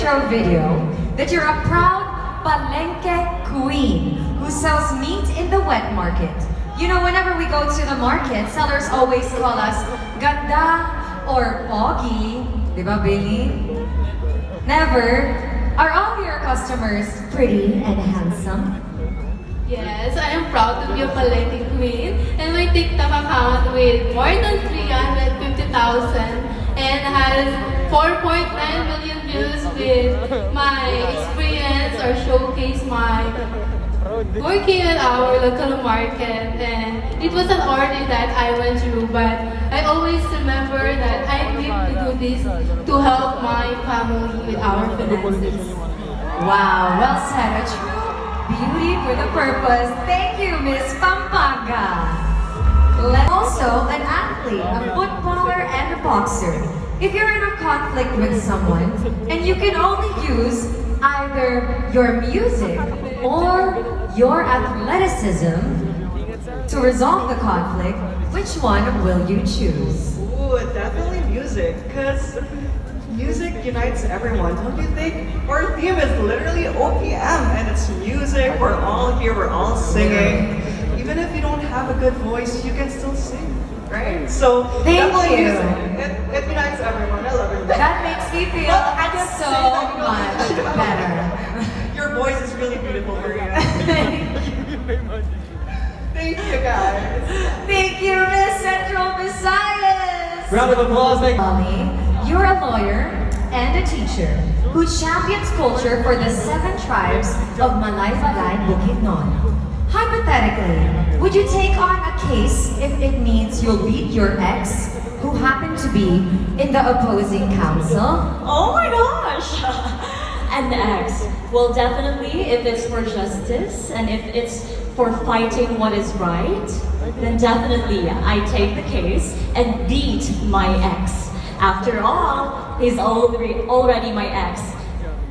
Show video that you're a proud Palenque queen who sells meat in the wet market. You know, whenever we go to the market, sellers always call us ganda or pogi, di ba, Billy? Never. Are all your customers pretty and handsome? Yes, I am proud to be a Palenque queen and my TikTok account with more than 350,000 and has 4.9 million views with my experience or showcase my working at our local market, and it was an ordeal that I went through, but I always remember that I need to do this to help my family with our finances. Wow, well said. A true beauty for the purpose. Thank you, Miss Pampanga. Also, an athlete, a footballer, and a boxer. If you're in a conflict with someone and you can only use either your music or your athleticism to resolve the conflict, which one will you choose? Ooh, definitely music, because music unites everyone, don't you think? Our theme is literally OPM, and it's music, we're all here, we're all singing. Even if you don't have a good voice, you can still sing, right? So, Thank definitely you. music. It unites everyone, I love it. That makes me feel Well, I just so say that much because- better. Your voice is really beautiful, Maria. Thank you, guys. Thank you, Miss Central Visayas. Round of applause, thank you. Molly, you're a lawyer and a teacher who champions culture for the 7 tribes of Malay-Malay Bukidnon. Hypothetically, would you take on a case if it means you'll beat your ex who happened to be in the opposing council? Oh my gosh! An ex. Well, definitely, if it's for justice and if it's for fighting what is right, then definitely I take the case and beat my ex. After all, he's already my ex.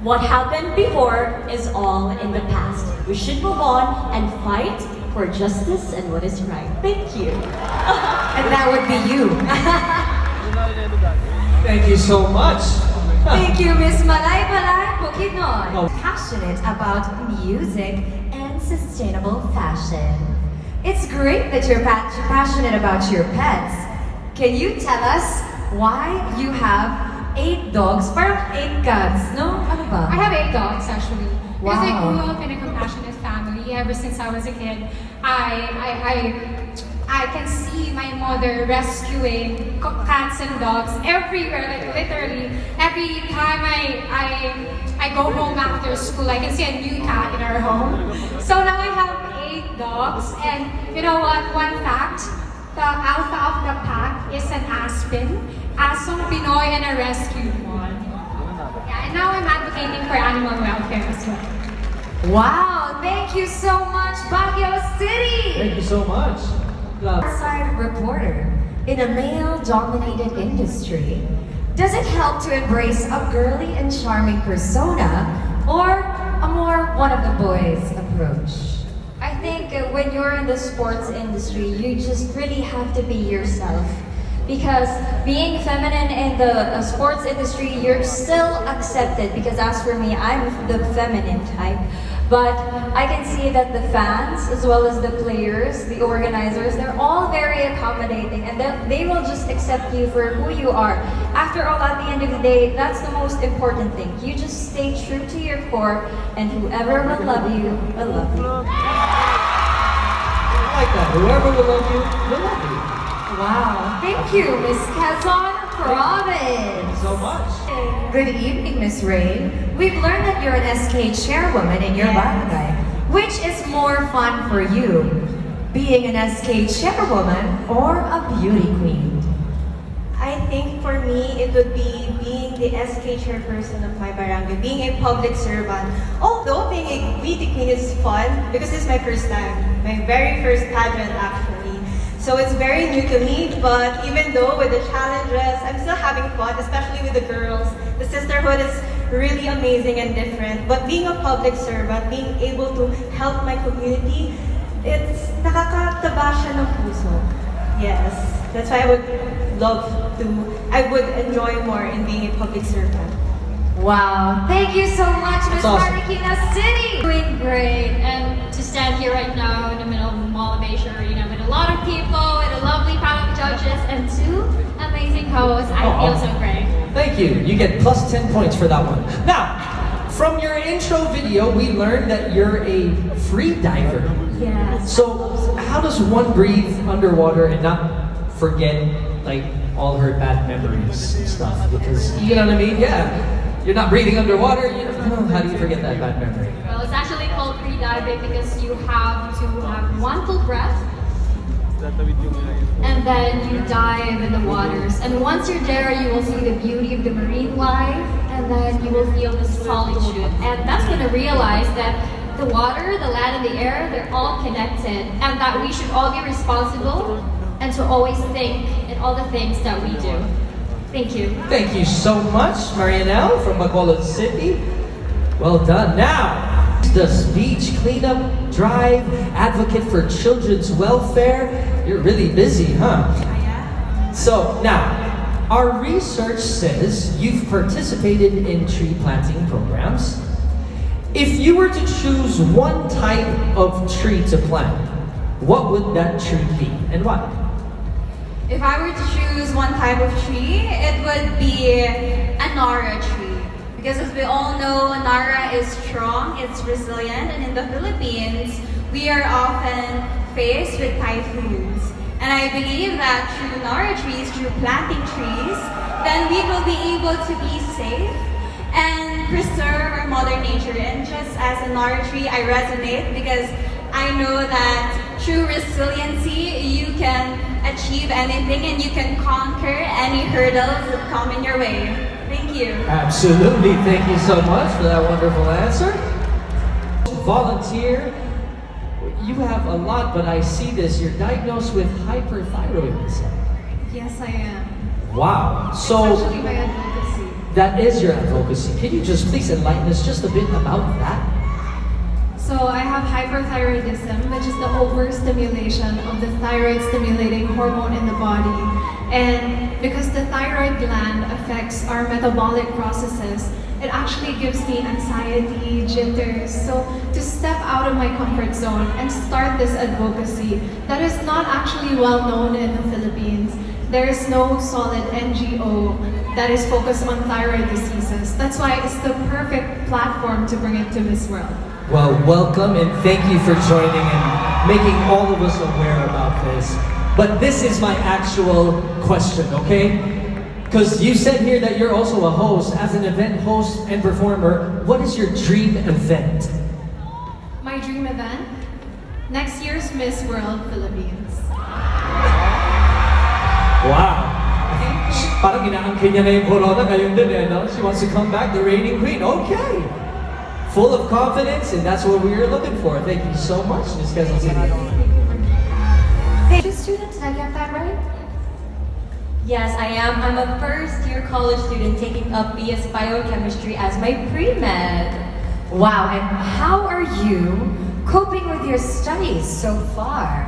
What happened before is all in the past. We should move on and fight for justice and what is right. Thank you. And that would be you. Thank you so much. Thank you, Miss Malay-Malay Bukidnon. Passionate about music and sustainable fashion. It's great that you're passionate about your pets. Can you tell us why you have 8 dogs? Parang 8 cats, no? Ano ba? I have 8 dogs actually. Because I Wow. grew up in a compassionate family. Ever since I was a kid, I can see my mother rescuing cats and dogs everywhere. Like literally, every time I go home after school, I can see a new cat in our home. So now I have 8 dogs, and you know what? One fact: the alpha of the pack is an Aspen, Asong Pinoy, and a rescued one. Yeah, and now I'm advocating for animal welfare as well. Wow, thank you so much, Baguio City! Thank you so much. Love. Outside reporter in a male-dominated industry, does it help to embrace a girly and charming persona or a more one of the boys approach? I think when you're in the sports industry, you just really have to be yourself. Because being feminine in the sports industry, you're still accepted. Because as for me, I'm the feminine type. But I can see that the fans, as well as the players, the organizers, they're all very accommodating. And they will just accept you for who you are. After all, at the end of the day, that's the most important thing. You just stay true to your core, and whoever will love you, will love you. I like that. Whoever will love you, will love you. Wow, thank you, Miss Quezon Thank you Province. so much. Good evening, Miss Rain. We've learned that you're an SK chairwoman in your barangay. Which is more fun for you, being an SK chairwoman or a beauty queen? I think for me, it would be being the SK chairperson of my barangay, being a public servant. Although being a beauty queen is fun, because this is my first time, my very first pageant actually. So it's very new to me, but even though with the challenges, I'm still having fun, especially with the girls. The sisterhood is really amazing and different. But being a public servant, being able to help my community, it's nakakataba siya ng puso. Yes, that's why I would enjoy more in being a public servant. Wow, thank you so much, Miss awesome. Marikina City. Doing great, and to stand here right now in the middle of Mall of Asia Arena with a lot of people, with a lovely panel of judges, and two amazing hosts, I feel so great. Thank you. You get plus 10 points for that one. Now, from your intro video, we learned that you're a free diver. Yes. So, how does one breathe underwater and not forget like all her bad memories and stuff? Because you know what I mean? Yeah. You're not breathing underwater. How do you forget that bad memory? Well, it's actually called free diving because you have to have one full breath and then you dive in the waters. And once you're there, you will see the beauty of the marine life and then you will feel the solitude. And that's when I realized that the water, the land, and the air, they're all connected and that we should all be responsible and to always think in all the things that we do. Thank you. Thank you so much, Marianelle from Bacolod City. Well done. Now, the beach cleanup drive, advocate for children's welfare. You're really busy, huh? So now, our research says you've participated in tree planting programs. If you were to choose one type of tree to plant, what would that tree be and why? If I were to choose one type of tree, it would be a Nara tree. Because as we all know, Nara is strong, it's resilient, and in the Philippines, we are often faced with typhoons. And I believe that through Nara trees, through planting trees, then we will be able to be safe and preserve our mother nature. And just as a Nara tree, I resonate because I know that through resiliency, you can achieve anything and you can conquer any hurdles that come in your way. Thank you. Absolutely. Thank you so much for that wonderful answer. Volunteer. You have a lot, but I see this. You're diagnosed with hyperthyroidism. Yes, I am. Wow. It's So actually my advocacy. that is your advocacy. Can you just please enlighten us just a bit about that? So I have hyperthyroidism, which is the overstimulation of the thyroid stimulating hormone in the body. And because the thyroid gland affects our metabolic processes, it actually gives me anxiety, jitters. So to step out of my comfort zone and start this advocacy that is not actually well known in the Philippines. There is no solid NGO that is focused on thyroid diseases. That's why it's the perfect platform to bring it to Miss World. Well, welcome and thank you for joining and making all of us aware about this. But this is my actual question, okay? Because you said here that you're also a host. As an event host and performer, what is your dream event? My dream event? Next year's Miss World Philippines. Wow. Parang inaangkin niya na yung corona, ngayon din eh, no? She wants to come back, the reigning queen. Okay. Full of confidence, and that's what we were looking for. Thank you so much, Ms. Quezon City. Hey, student, did I get that right? Yes, I am. I'm a first-year college student taking up BS Biochemistry as my pre-med. Wow, and how are you coping with your studies so far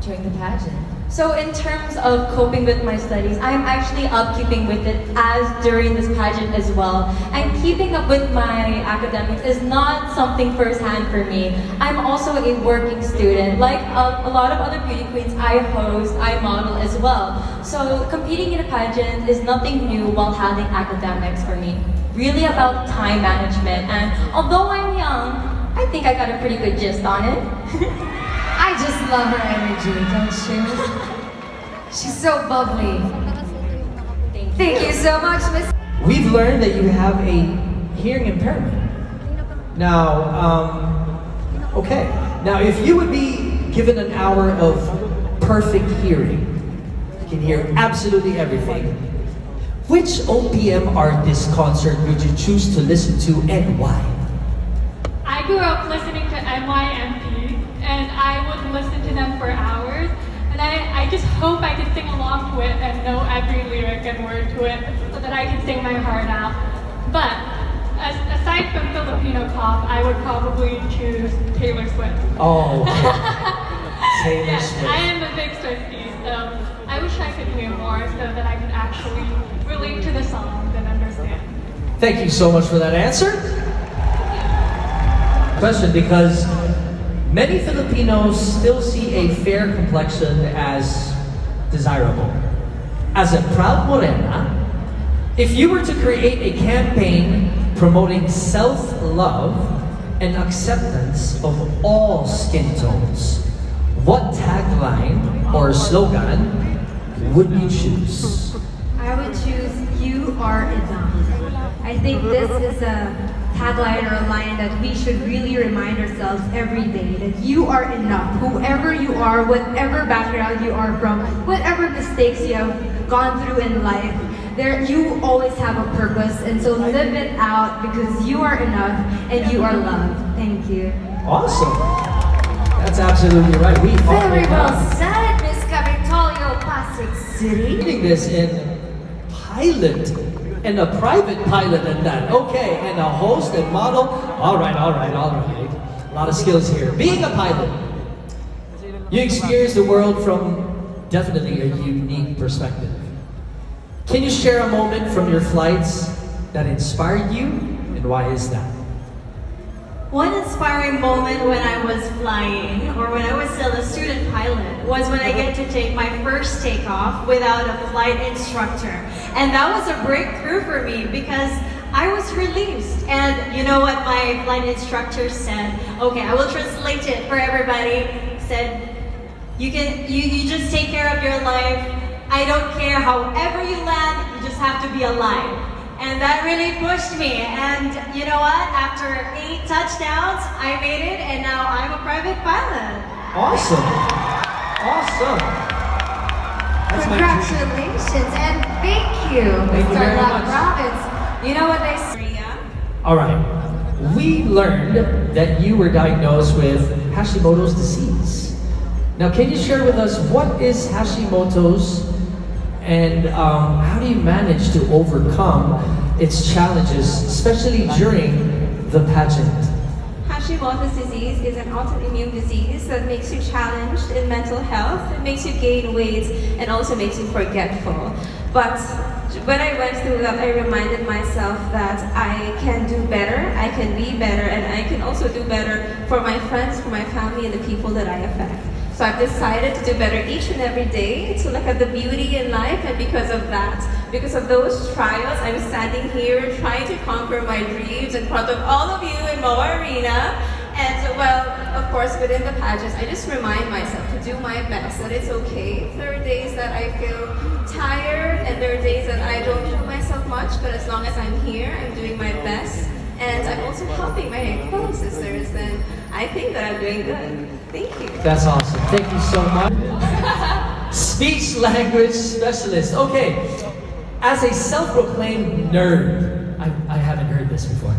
during the pageant? So in terms of coping with my studies, I'm actually upkeeping with it as during this pageant as well. And keeping up with my academics is not something firsthand for me. I'm also a working student. Like a lot of other beauty queens, I host, I model as well. So competing in a pageant is nothing new while having academics for me. Really about time management. And although I'm young, I think I got a pretty good gist on it. I just love her energy, don't you? She's so bubbly. Thank you so much, Miss. We've learned that you have a hearing impairment. Now, okay. Now, if you would be given an hour of perfect hearing, you can hear absolutely everything. Which OPM artist concert would you choose to listen to and why? I grew up listening to NYMP, and I would listen to them for hours. And I just hope I can sing along to it and know every lyric and word to it so that I can sing my heart out. But aside from Filipino pop, I would probably choose Taylor Swift. Oh, Taylor Yes, Swift. I am a big Swiftie, so I wish I could hear more so that I could actually relate to the songs and understand. Thank you so much for that answer. Question, because many Filipinos still see a fair complexion as desirable. As a proud morena, if you were to create a campaign promoting self-love and acceptance of all skin tones, what tagline or slogan would you choose? I would choose "You are enough." I think this is a tagline or a line that we should really remind ourselves every day, that you are enough. Whoever you are, whatever background you are from, whatever mistakes you have gone through in life, you always have a purpose, and so live it out because you are enough and you are loved. Thank you. Awesome. That's absolutely right. We are Very well enough. said, Miss Capitolio, Pasig City. Reading this in pilot, and a private pilot at that. Okay, and a host and model. All right. A lot of skills here. Being a pilot, you experience the world from definitely a unique perspective. Can you share a moment from your flights that inspired you, and why is that? One inspiring moment when I was flying, or when I was still a student pilot, was when I get to take my first takeoff without a flight instructor. And that was a breakthrough for me because I was released. And you know what my flight instructor said? Okay, I will translate it for everybody. Said, you just take care of your life. I don't care however you land, you just have to be alive. And that really pushed me. And you know what? After 8 touchdowns, I made it, and now I'm a private pilot. Awesome. That's my dream. Congratulations and thank you, Thank you Mr. very Luck much. Robbins. You know what they say? All right. We learned that you were diagnosed with Hashimoto's disease. Now, can you share with us what is Hashimoto's, and how do you manage to overcome its challenges, especially during the pageant? Hashimoto's disease is an autoimmune disease that makes you challenged in mental health. It makes you gain weight and also makes you forgetful. But when I went through that, I reminded myself that I can do better, I can be better, and I can also do better for my friends, for my family, and the people that I affect. So I've decided to do better each and every day, to look at the beauty in life, and because of that, because of those trials, I'm standing here trying to conquer my dreams in front of all of you in Moa Arena. And well, of course, within the pageants, I just remind myself to do my best, that it's okay. There are days that I feel tired, and there are days that I don't feel myself much, but as long as I'm here, I'm doing my best. And I'm also helping my fellow sisters, and I think that I'm doing good. Thank you. That's awesome. Thank you so much. Speech language specialist. Okay, as a self-proclaimed nerd, I haven't heard this before.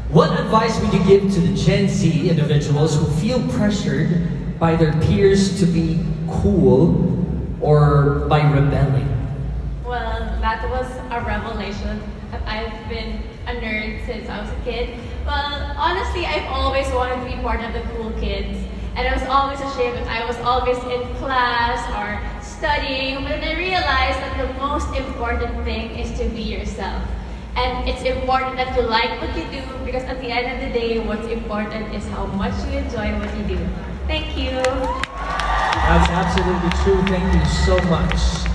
What advice would you give to the Gen Z individuals who feel pressured by their peers to be cool or by rebelling? Well, that was a revelation. I've been a nerd since I was a kid. Well, honestly, I've always wanted to be part of the cool kids. And I was always ashamed that I was always in class or studying. But then I realized that the most important thing is to be yourself. And it's important that you like what you do, because at the end of the day, what's important is how much you enjoy what you do. Thank you. That's absolutely true. Thank you so much.